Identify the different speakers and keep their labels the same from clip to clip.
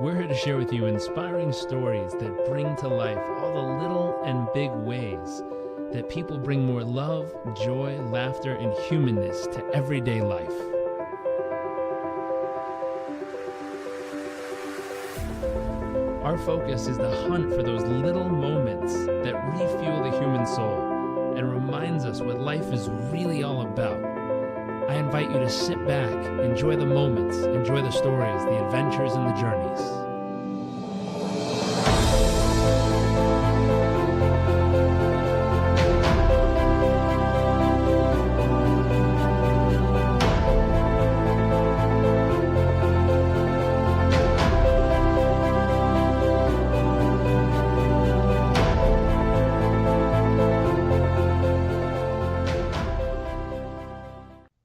Speaker 1: We're here to share with you inspiring stories that bring to life all the little and big ways that people bring more love, joy, laughter, and humanness to everyday life. Our focus is the hunt for those little moments that refuel the human soul and reminds us what life is really all about. I invite you to sit back, enjoy the moments, enjoy the stories, the adventures, and the journeys.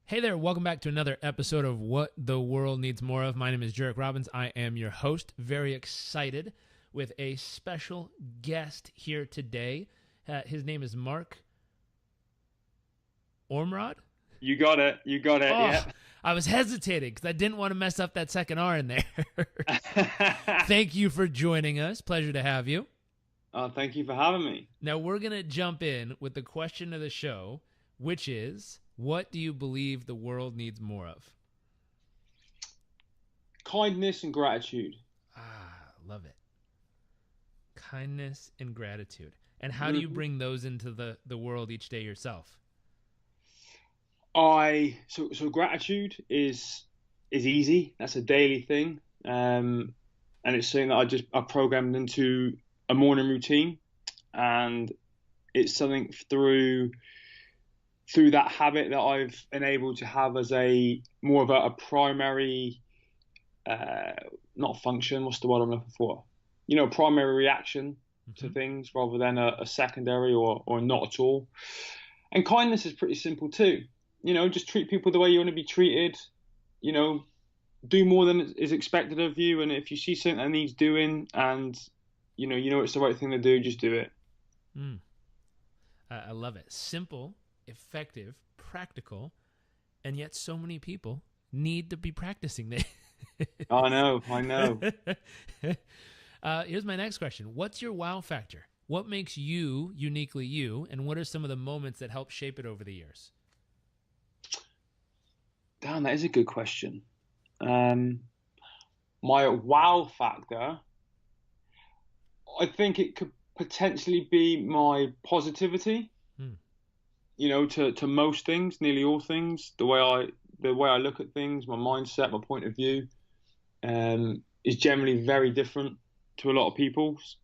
Speaker 1: Hey there, welcome back to another episode of What the World Needs More Of. My name is Jarek Robbins. I am your host. Very excited with a special guest here today. His name is Mark Ormrod.
Speaker 2: You got it. Yeah.
Speaker 1: I was hesitating because I didn't want to mess up that second R in there. Thank you for joining us. Pleasure to have you.
Speaker 2: Thank you for having me.
Speaker 1: Now we're going to jump in with the question of the show, which is, what do you believe the world needs more of?
Speaker 2: Kindness and gratitude.
Speaker 1: Love it. Kindness and gratitude. And how do you bring those into the world each day yourself?
Speaker 2: So gratitude is easy. That's a daily thing. And it's something that I programmed into a morning routine. And it's something through that habit that I've been able to have as a more of a primary, not function, what's the word I'm looking for? Primary reaction to things rather than a secondary or not at all. And kindness is pretty simple too. Just treat people the way you want to be treated. Do more than is expected of you. And if you see something that needs doing and, it's the right thing to do, just do it.
Speaker 1: I love it. Simple, effective, practical, and yet so many people need to be practicing this.
Speaker 2: I know.
Speaker 1: Here's my next question. What's your wow factor? What makes you uniquely you, and what are some of the moments that help shape it over the years?
Speaker 2: Damn, that is a good question. My wow factor, I think it could potentially be my positivity. To most things, nearly all things, the way I look at things, my mindset, my point of view, is generally very different to a lot of people's.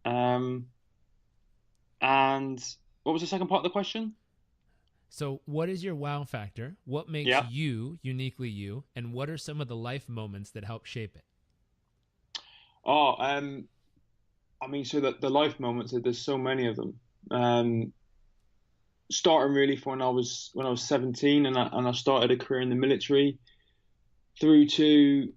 Speaker 2: And what was the second part of the question?
Speaker 1: So what is your wow factor? What makes you uniquely you? And what are some of the life moments that help shape it?
Speaker 2: So the life moments, there's so many of them. Starting really from when I was 17 and I started a career in the military through to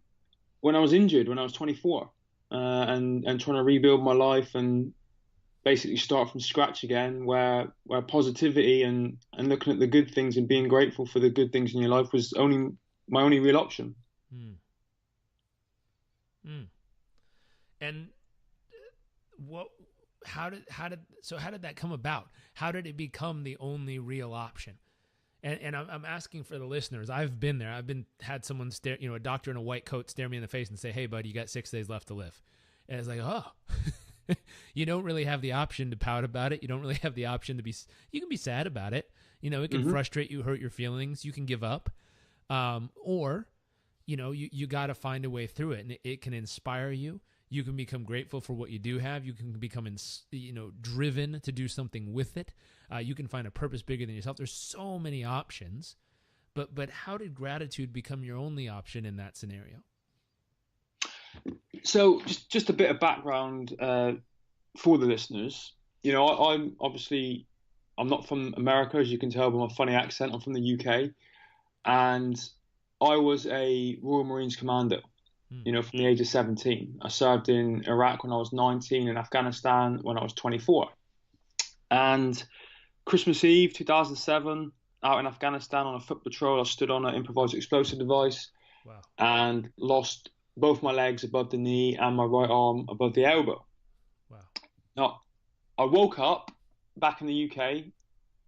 Speaker 2: when I was injured when I was 24 and trying to rebuild my life and basically start from scratch again where positivity and looking at the good things and being grateful for the good things in your life was my only real option.
Speaker 1: And how did that come about? How did it become the only real option? And I'm asking for the listeners. I've been there. Had someone stare, a doctor in a white coat stare me in the face and say, "Hey, bud, you got 6 days left to live." And it's like, oh, you don't really have the option to pout about it. You don't really have the option to you can be sad about it. It can frustrate you, hurt your feelings. You can give up. Or, you got to find a way through it, and it can inspire you. You can become grateful for what you do have. You can become, driven to do something with it. You can find a purpose bigger than yourself. There's so many options, but how did gratitude become your only option in that scenario?
Speaker 2: So just a bit of background for the listeners. I'm not from America, as you can tell by my funny accent. I'm from the UK, and I was a Royal Marines Commando. From the age of 17. I served in Iraq when I was 19, in Afghanistan when I was 24. And Christmas Eve 2007, out in Afghanistan on a foot patrol, I stood on an improvised explosive device.
Speaker 1: Wow.
Speaker 2: And lost both my legs above the knee and my right arm above the elbow.
Speaker 1: Wow.
Speaker 2: Now, I woke up back in the UK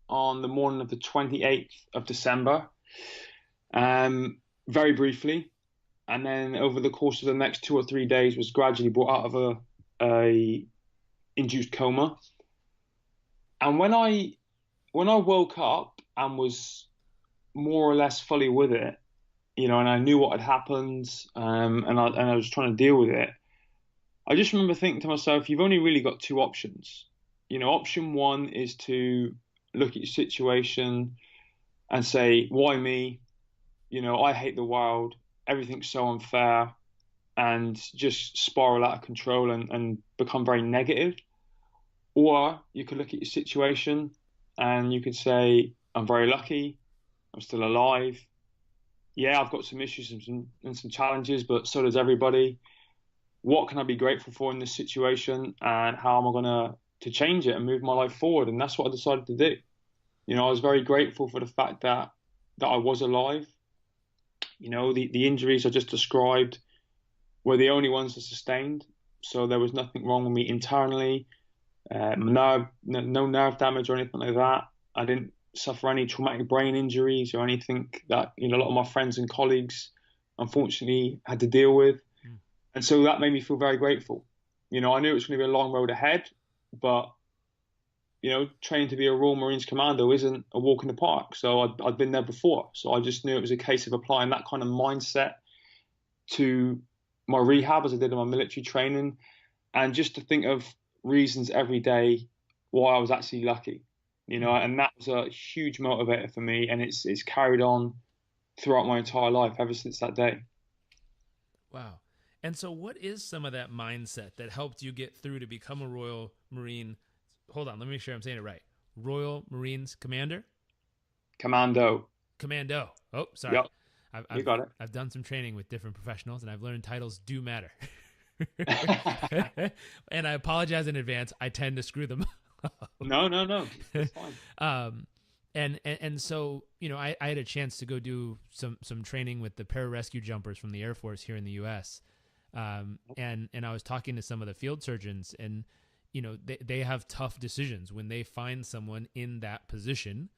Speaker 2: on the morning of the 28th of December, very briefly, and then over the course of the next 2 or 3 days was gradually brought out of a induced coma. And when I woke up and was more or less fully with it, and I knew what had happened, and I was trying to deal with it. I just remember thinking to myself, you've only really got two options. Option one is to look at your situation and say, why me? I hate the world. Everything's so unfair, and just spiral out of control and become very negative. Or you could look at your situation and you could say, I'm very lucky. I'm still alive. Yeah, I've got some issues and some challenges, but so does everybody. What can I be grateful for in this situation, and how am I going to change it and move my life forward? And that's what I decided to do. I was very grateful for the fact that I was alive. The injuries I just described were the only ones that sustained. So there was nothing wrong with me internally, no nerve damage or anything like that. I didn't suffer any traumatic brain injuries or anything that a lot of my friends and colleagues unfortunately had to deal with.
Speaker 1: Mm.
Speaker 2: And so that made me feel very grateful. I knew it was going to be a long road ahead, but training to be a Royal Marines Commando isn't a walk in the park. So I'd been there before. So I just knew it was a case of applying that kind of mindset to my rehab as I did in my military training, and just to think of reasons every day why I was actually lucky, and that was a huge motivator for me, and it's carried on throughout my entire life ever since that day.
Speaker 1: Wow. And so what is some of that mindset that helped you get through to become a Royal Marine? Hold on, let me make sure I'm saying it right. Royal Marines Commander?
Speaker 2: Commando.
Speaker 1: Commando. Oh, sorry.
Speaker 2: Yep.
Speaker 1: I've
Speaker 2: You got it.
Speaker 1: I've done some training with different professionals, and I've learned titles do matter. And I apologize in advance. I tend to screw them up.
Speaker 2: No. It's fine.
Speaker 1: And so, I had a chance to go do some training with the pararescue jumpers from the Air Force here in the U.S. And I was talking to some of the field surgeons, and they have tough decisions when they find someone in that position.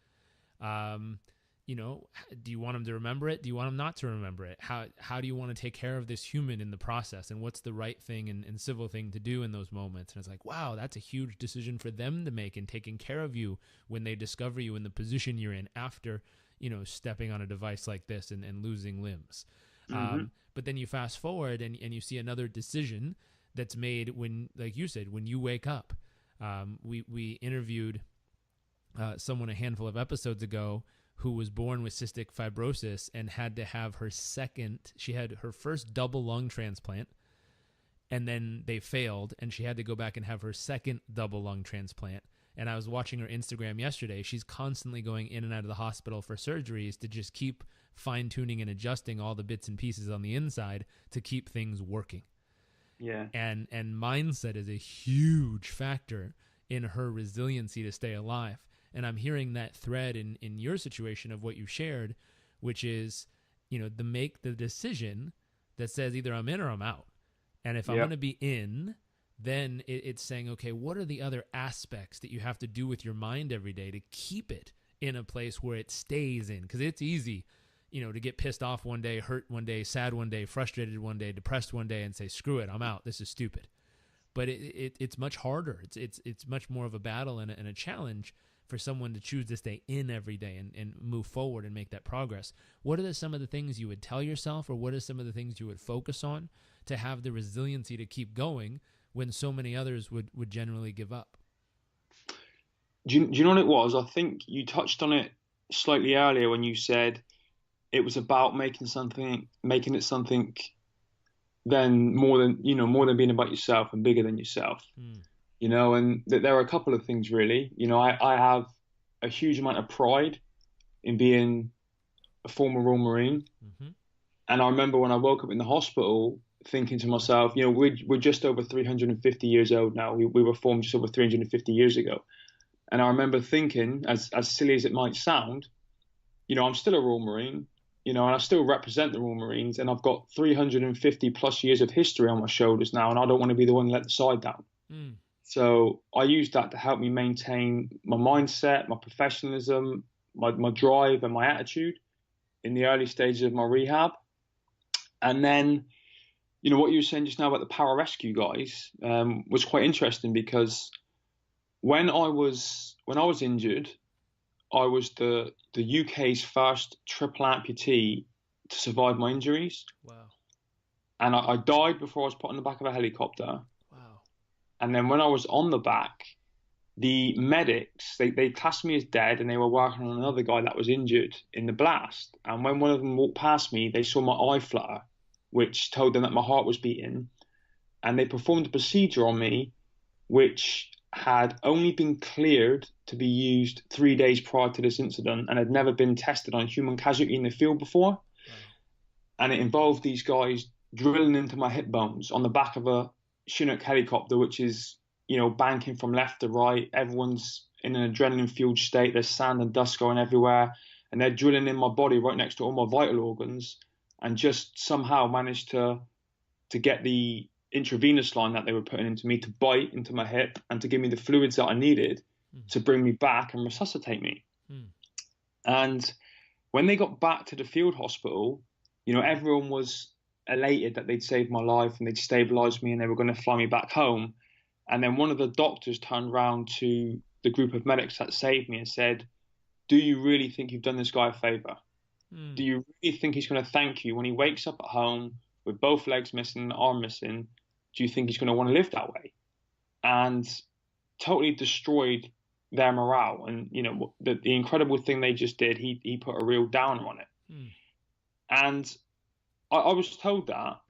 Speaker 1: Do you want them to remember it? Do you want them not to remember it? How do you want to take care of this human in the process? And what's the right thing and civil thing to do in those moments? And it's like, wow, that's a huge decision for them to make in taking care of you when they discover you in the position you're in after, stepping on a device like this and losing limbs.
Speaker 2: Mm-hmm.
Speaker 1: But then you fast forward and you see another decision that's made when, like you said, when you wake up. We interviewed someone a handful of episodes ago who was born with cystic fibrosis and had to have she had her first double lung transplant, and then they failed, and she had to go back and have her second double lung transplant. And I was watching her Instagram yesterday. She's constantly going in and out of the hospital for surgeries to just keep fine-tuning and adjusting all the bits and pieces on the inside to keep things working.
Speaker 2: Yeah.
Speaker 1: And mindset is a huge factor in her resiliency to stay alive. And I'm hearing that thread in your situation of what you shared, which is, make the decision that says either I'm in or I'm out. And if I'm going to be in, then it's saying, okay, what are the other aspects that you have to do with your mind every day to keep it in a place where it stays in? Because it's easy, to get pissed off one day, hurt one day, sad one day, frustrated one day, depressed one day, and say, screw it, I'm out. This is stupid. But it's much harder. It's much more of a battle and a challenge for someone to choose to stay in every day and move forward and make that progress. What are some of the things you would tell yourself, or what are some of the things you would focus on to have the resiliency to keep going when so many others would generally give up?
Speaker 2: Do you know what it was? I think you touched on it slightly earlier when you said it was about making it something then more than being about yourself and bigger than yourself. And there are a couple of things really. I have a huge amount of pride in being a former Royal Marine.
Speaker 1: Mm-hmm.
Speaker 2: And I remember when I woke up in the hospital thinking to myself, we're just over 350 years old now. We were formed just over 350 years ago. And I remember thinking, as silly as it might sound, I'm still a Royal Marine. and I still represent the Royal Marines, and I've got 350 plus years of history on my shoulders now, and I don't want to be the one to let the side down.
Speaker 1: Mm.
Speaker 2: So I use that to help me maintain my mindset, my professionalism, my drive, and my attitude in the early stages of my rehab. And then, what you were saying just now about the pararescue guys was quite interesting, because when I was injured, I was the UK's first triple amputee to survive my injuries.
Speaker 1: Wow.
Speaker 2: And I died before I was put on the back of a helicopter.
Speaker 1: Wow.
Speaker 2: And then when I was on the back, the medics, they classed me as dead, and they were working on another guy that was injured in the blast. And when one of them walked past me, they saw my eye flutter, which told them that my heart was beating. And they performed a procedure on me, which had only been cleared to be used 3 days prior to this incident, and had never been tested on human casualty in the field before. Wow. And it involved these guys drilling into my hip bones on the back of a Chinook helicopter, which is, banking from left to right. Everyone's in an adrenaline-fueled state. There's sand and dust going everywhere, and they're drilling in my body right next to all my vital organs, and just somehow managed to get the intravenous line that they were putting into me to bite into my hip and to give me the fluids that I needed to bring me back and resuscitate me. And when they got back to the field hospital, everyone was elated that they'd saved my life and they'd stabilized me and they were going to fly me back home. And then one of the doctors turned around to the group of medics that saved me and said, "Do you really think you've done this guy a favor? Do you really think he's going to thank you when he wakes up at home with both legs missing and an arm missing? Do you think he's going to want to live that way?" And totally destroyed their morale. And, the incredible thing they just did, he put a real downer on it. And I was told that.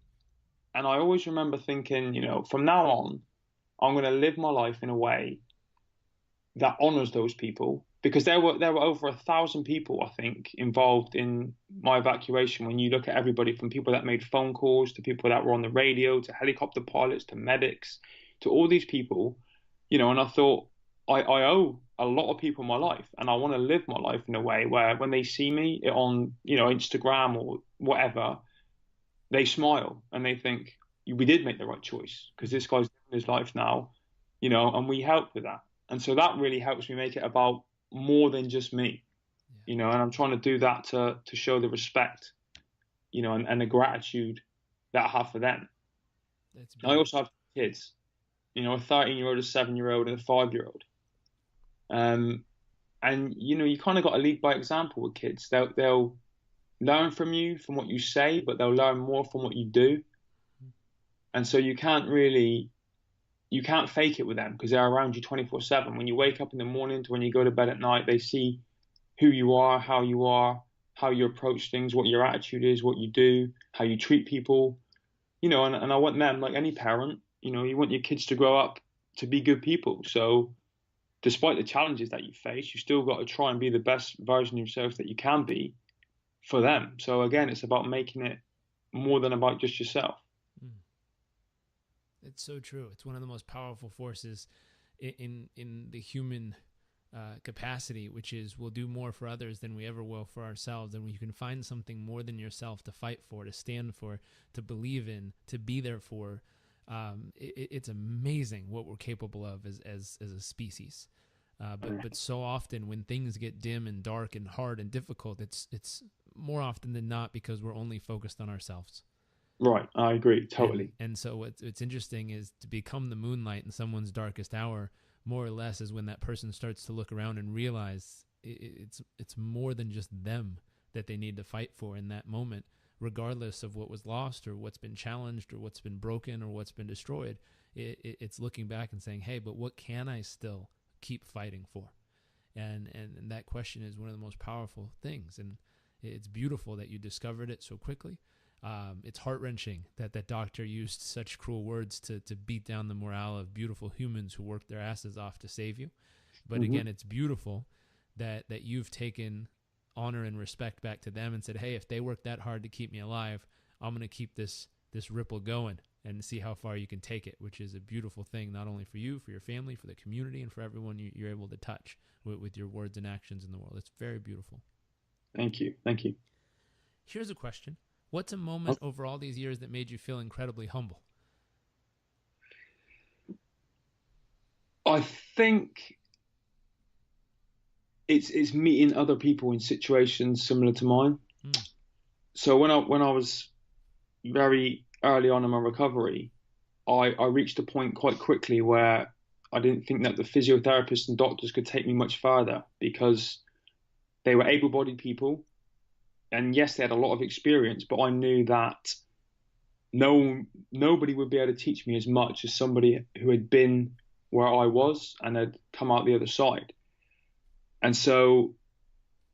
Speaker 2: And I always remember thinking, from now on, I'm going to live my life in a way that honors those people, because there were over 1,000 people, I think, involved in my evacuation. When you look at everybody from people that made phone calls to people that were on the radio, to helicopter pilots, to medics, to all these people, and I thought, I owe a lot of people my life, and I want to live my life in a way where when they see me on, Instagram or whatever, they smile and they think, we did make the right choice, because this guy's living his life now, and we help with that. And so that really helps me make it about more than just me, and I'm trying to do that to show the respect, and the gratitude that I have for them. I also have kids, a 13-year-old, a 7-year-old, and a 5-year-old. And, you kind of got to lead by example with kids. They'll learn from you, from what you say, but they'll learn more from what you do. And so you can't fake it with them, because they're around you 24/7. When you wake up in the morning to when you go to bed at night, they see who you are, how you approach things, what your attitude is, what you do, how you treat people, and I want them, like any parent, you want your kids to grow up to be good people. So despite the challenges that you face, you still got to try and be the best version of yourself that you can be for them. So again, it's about making it more than about just yourself.
Speaker 1: It's so true. It's one of the most powerful forces in the human capacity, which is we'll do more for others than we ever will for ourselves. And when you can find something more than yourself to fight for, to stand for, to believe in, to be there for, it's amazing what we're capable of as a species. But so often when things get dim and dark and hard and difficult, it's more often than not because we're only focused on ourselves.
Speaker 2: Right, I agree, totally.
Speaker 1: And so what's interesting is to become the moonlight in someone's darkest hour, more or less, is when that person starts to look around and realize it's more than just them that they need to fight for in that moment, regardless of what was lost or what's been challenged or what's been broken or what's been destroyed. It's looking back and saying, hey, but what can I still keep fighting for? And that question is one of the most powerful things. And it's beautiful that you discovered it so quickly. It's heart-wrenching that that doctor used such cruel words to beat down the morale of beautiful humans who worked their asses off to save you. But again, it's beautiful that you've taken honor and respect back to them and said, hey, if they worked that hard to keep me alive, I'm going to keep this ripple going and see how far you can take it, which is a beautiful thing, not only for you, for your family, for the community, and for everyone you're able to touch with your words and actions in the world. It's very beautiful.
Speaker 2: Thank you. Thank you.
Speaker 1: Here's a question. What's a moment over all these years that made you feel incredibly humble?
Speaker 2: I think it's meeting other people in situations similar to mine.
Speaker 1: Mm.
Speaker 2: So when I was very early on in my recovery, I reached a point quite quickly where I didn't think that the physiotherapists and doctors could take me much further because they were able-bodied people, and yes, they had a lot of experience, but I knew that nobody would be able to teach me as much as somebody who had been where I was and had come out the other side. And so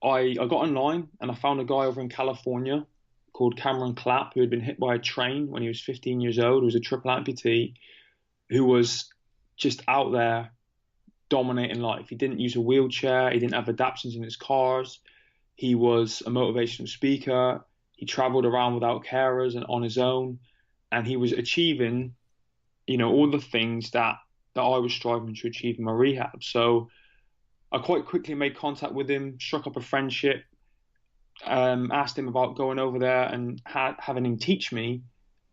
Speaker 2: I got online and I found a guy over in California called Cameron Clapp who had been hit by a train when he was 15 years old. He was a triple amputee who was just out there dominating life. He didn't use a wheelchair. He didn't have adaptions in his cars. He was a motivational speaker. He traveled around without carers and on his own. And he was achieving, all the things that I was striving to achieve in my rehab. So I quite quickly made contact with him, struck up a friendship, asked him about going over there and having him teach me.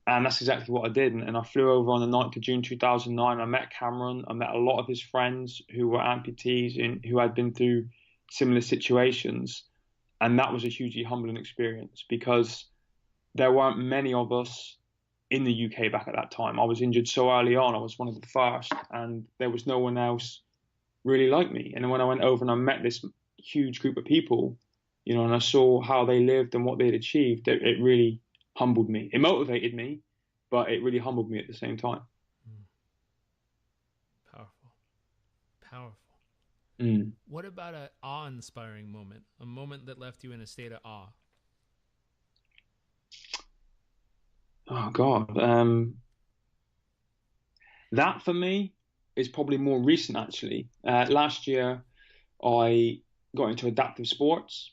Speaker 2: And that's exactly what I did. And I flew over on the 9th of June 2009. I met Cameron. I met a lot of his friends who were amputees and who had been through similar situations. And that was a hugely humbling experience because there weren't many of us in the UK back at that time. I was injured so early on. I was one of the first, and there was no one else really like me. And when I went over and I met this huge group of people, and I saw how they lived and what they'd achieved, it really humbled me. It motivated me, but it really humbled me at the same time.
Speaker 1: Powerful. Powerful.
Speaker 2: Mm.
Speaker 1: What about an awe-inspiring moment? A moment that left you in a state of awe?
Speaker 2: Oh God. That for me is probably more recent actually. Last year I got into adaptive sports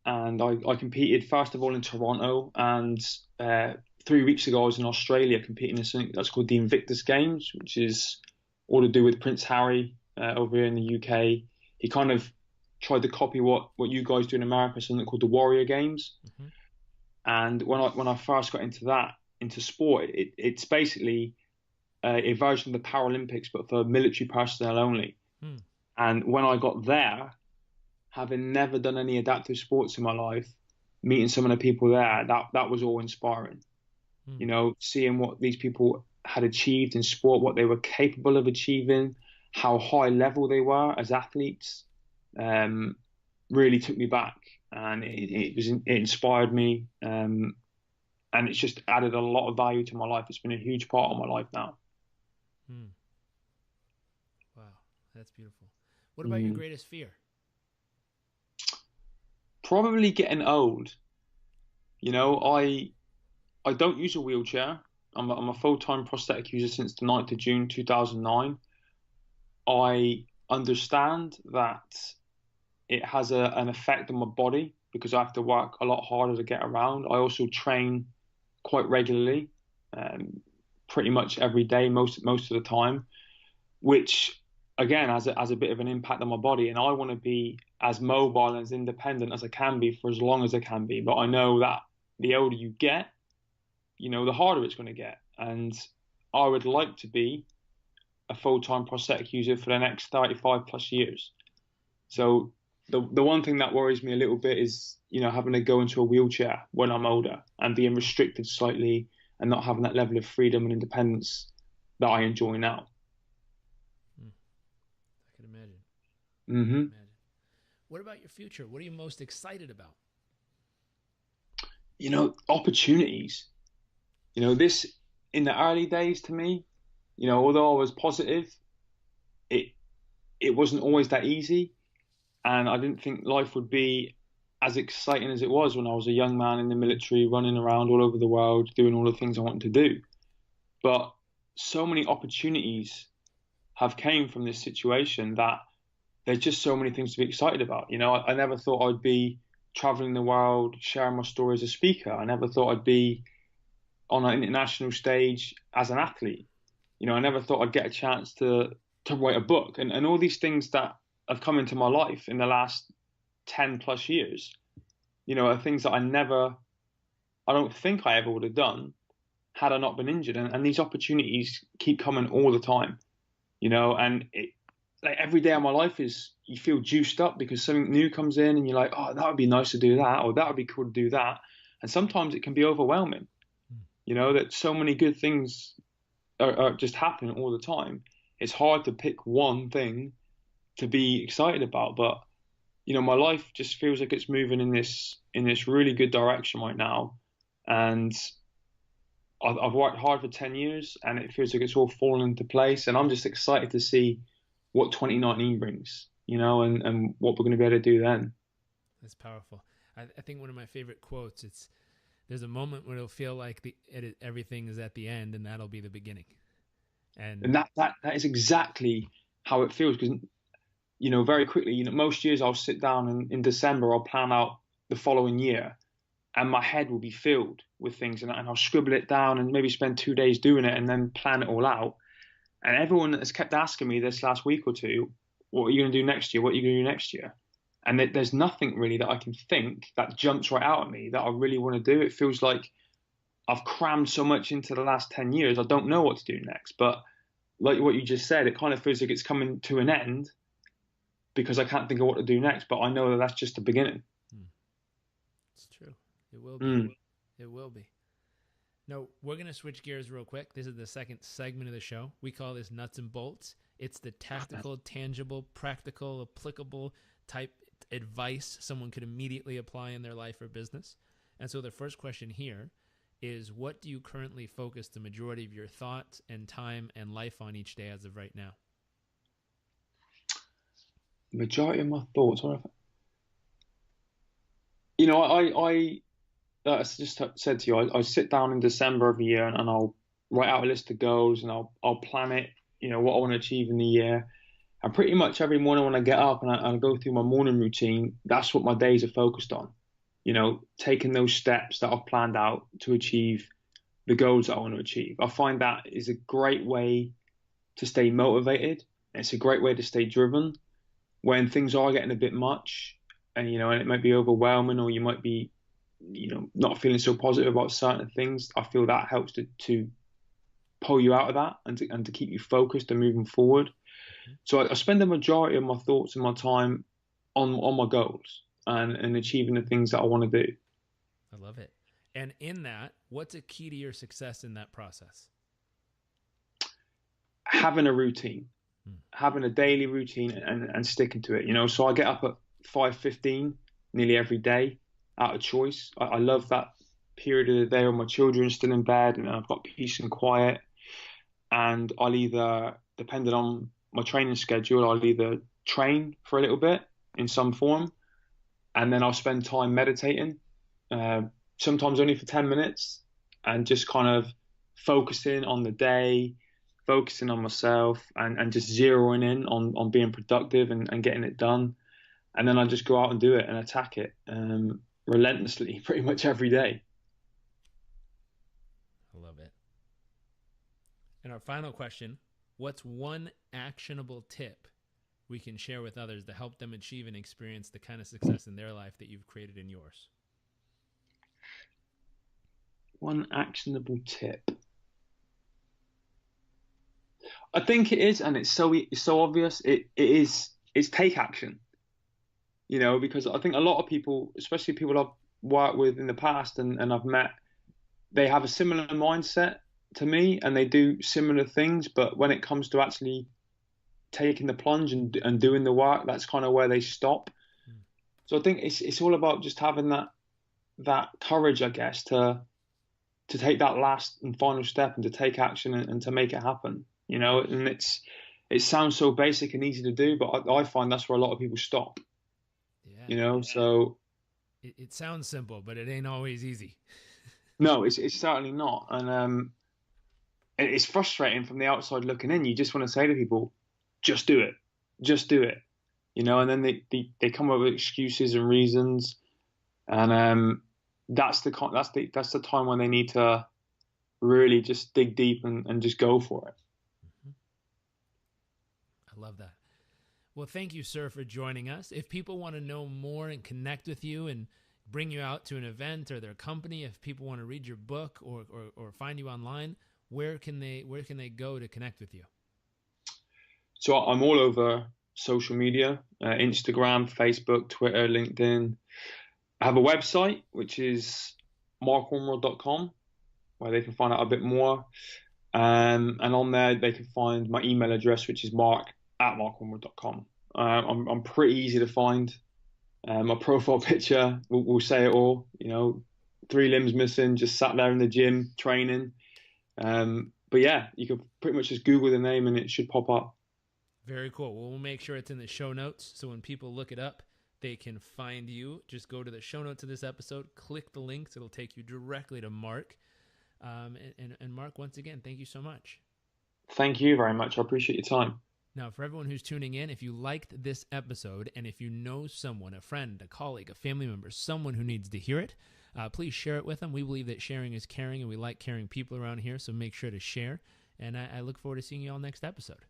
Speaker 2: and I competed first of all in Toronto, and 3 weeks ago I was in Australia competing in something that's called the Invictus Games, which is all to do with Prince Harry over here in the UK. He kind of tried to copy what you guys do in America, something called the Warrior Games. Mm-hmm. And when I first got into sport, it's basically a version of the Paralympics, but for military personnel only. Hmm. And when I got there, having never done any adaptive sports in my life, meeting some of the people there, that was all inspiring. Hmm. Seeing what these people had achieved in sport, what they were capable of achieving, how high level they were as athletes, really took me back. And it inspired me, and it's just added a lot of value to my life. It's been a huge part of my life now.
Speaker 1: Wow, that's beautiful. What about your greatest fear?
Speaker 2: Probably getting old. I don't use a wheelchair. I'm a full-time prosthetic user since the 9th of June 2009. I understand that it has an effect on my body because I have to work a lot harder to get around. I also train quite regularly, pretty much every day, most of the time, which again has a bit of an impact on my body. And I want to be as mobile and as independent as I can be for as long as I can be. But I know that the older you get, the harder it's going to get. And I would like to be a full-time prosthetic user for the next 35 plus years. So the one thing that worries me a little bit is, having to go into a wheelchair when I'm older and being restricted slightly and not having that level of freedom and independence that I enjoy now.
Speaker 1: I can imagine.
Speaker 2: Mm-hmm.
Speaker 1: What about your future? What are you most excited about?
Speaker 2: Opportunities. This in the early days to me, although I was positive, it wasn't always that easy. And I didn't think life would be as exciting as it was when I was a young man in the military, running around all over the world, doing all the things I wanted to do. But so many opportunities have came from this situation that there's just so many things to be excited about. I never thought I'd be traveling the world, sharing my story as a speaker. I never thought I'd be on an international stage as an athlete. I never thought I'd get a chance to write a book, and all these things that have come into my life in the last 10 plus years. are things that I don't think I ever would have done had I not been injured. And these opportunities keep coming all the time, and like every day of my life is, you feel juiced up because something new comes in and you're like, oh, that would be nice to do that, or that would be cool to do that. And sometimes it can be overwhelming, that so many good things are just happening all the time. It's hard to pick one thing to be excited about, but my life just feels like it's moving in this really good direction right now. And I've worked hard for 10 years and it feels like it's all fallen into place. And I'm just excited to see what 2019 brings, and what we're going to be able to do then.
Speaker 1: That's powerful. I think one of my favorite quotes, there's a moment where it'll feel like everything is at the end, and that'll be the beginning.
Speaker 2: And that is exactly how it feels, because, very quickly, most years I'll sit down and in December, I'll plan out the following year, and my head will be filled with things, and I'll scribble it down and maybe spend 2 days doing it and then plan it all out. And everyone has kept asking me this last week or two, what are you going to do next year? What are you going to do next year? And there's nothing really that I can think that jumps right out at me that I really want to do. It feels like I've crammed so much into the last 10 years, I don't know what to do next. But like what you just said, it kind of feels like it's coming to an end because I can't think of what to do next. But I know that that's just the beginning.
Speaker 1: It's true. It will be. It will be. No, we're going to switch gears real quick. This is the second segment of the show. We call this Nuts and Bolts. It's the tactical, tangible, practical, applicable type advice someone could immediately apply in their life or business. And so the first question here is, what do you currently focus the majority of your thoughts and time and life on each day as of right now?
Speaker 2: Majority of my thoughts. I just said to you, I sit down in December every year and I'll write out a list of goals and I'll plan it, what I want to achieve in the year. And pretty much every morning when I get up and I go through my morning routine, that's what my days are focused on. Taking those steps that I've planned out to achieve the goals that I want to achieve. I find that is a great way to stay motivated. It's a great way to stay driven when things are getting a bit much and it might be overwhelming, or you might be not feeling so positive about certain things. I feel that helps to pull you out of that and to keep you focused and moving forward. So I spend the majority of my thoughts and my time on my goals and achieving the things that I want to do.
Speaker 1: I love it. And in that, what's a key to your success in that process?
Speaker 2: Having a routine, having a daily routine and sticking to it. So I get up at 5:15 nearly every day out of choice. I love that period of the day when my children are still in bed and I've got peace and quiet. And I'll either, depending on my training schedule, I'll either train for a little bit in some form, and then I'll spend time meditating, sometimes only for 10 minutes, and just kind of focusing on the day, focusing on myself, and just zeroing in on being productive and getting it done. And then I just go out and do it and attack it relentlessly pretty much every day.
Speaker 1: I love it. And our final question, what's one actionable tip we can share with others to help them achieve and experience the kind of success in their life that you've created in yours?
Speaker 2: One actionable tip. I think it is, and it's so obvious. It's take action. Because I think a lot of people, especially people I've worked with in the past and I've met, they have a similar mindset to me and they do similar things, but when it comes to actually taking the plunge and doing the work, that's kind of where they stop. So I think it's all about just having that courage, I guess, to take that last and final step and to take action and to make it happen. And it sounds so basic and easy to do, but I find that's where a lot of people stop.
Speaker 1: Yeah.
Speaker 2: So
Speaker 1: it sounds simple, but it ain't always easy.
Speaker 2: No, it's certainly not. And it's frustrating from the outside looking in. You just want to say to people, just do it. Just do it. And then they come up with excuses and reasons. And that's the time when they need to really just dig deep and just go for it.
Speaker 1: I love that. Well, thank you, sir, for joining us. If people want to know more and connect with you and bring you out to an event or their company, if people want to read your book or find you online, where can they go to connect with you?
Speaker 2: So I'm all over social media, Instagram, Facebook, Twitter, LinkedIn. I have a website, which is markormrod.com, where they can find out a bit more. And on there, they can find my email address, which is mark@markormrod.com. I'm pretty easy to find. My profile picture will say it all. 3 limbs missing, just sat there in the gym training. But yeah, you can pretty much just Google the name and it should pop up.
Speaker 1: Very cool. Well, we'll make sure it's in the show notes, so when people look it up, they can find you. Just go to the show notes of this episode, click the links. It'll take you directly to Mark. And Mark, once again, thank you so much.
Speaker 2: Thank you very much. I appreciate your time.
Speaker 1: Now, for everyone who's tuning in, if you liked this episode and if you know someone, a friend, a colleague, a family member, someone who needs to hear it, please share it with them. We believe that sharing is caring, and we like caring people around here, so make sure to share. And I look forward to seeing you all next episode.